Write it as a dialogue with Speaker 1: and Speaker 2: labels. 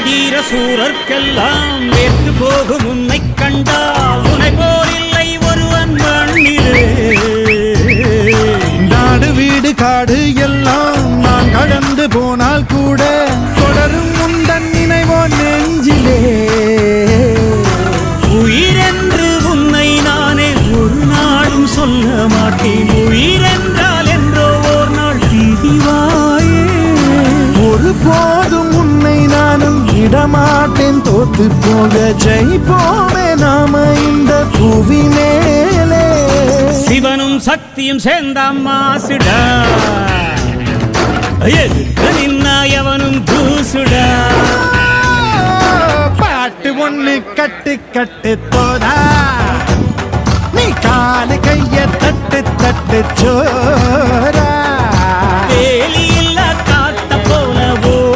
Speaker 1: வீர சூரர்க்கெல்லாம் வேர்த்து போகும் உன்னை கண்டால் உன்னை போல் இல்லை ஒருவன் மண்ணிலே.
Speaker 2: நாடு வீடு காடு எல்லாம் நான் கடந்து போனால் கூட தொடரும் உந்தன் நினைவோ நெஞ்சிலே.
Speaker 1: உயிரென்று உன்னை நானே ஒரு நாளும் சொல்ல மாட்டேன். உயிரென்றால் என்றோ ஓர் நாள் பிரிவாயே.
Speaker 2: ஒருபோதும் உன்னை நானும் விடமாட்டேன். தோத்து போக ஜெயிப்போமே நாம இந்த புவி மேலே.
Speaker 1: சிவனும் சக்தியும் சேர்ந்தாம்மா சிடா, எதுக்கு நின்னா எவனும் தூசுடா.
Speaker 2: பாட்டு ஒண்ணு கட்டு கட்டு போதா, நீ காலு கைய தட்டு தட்டு சோர.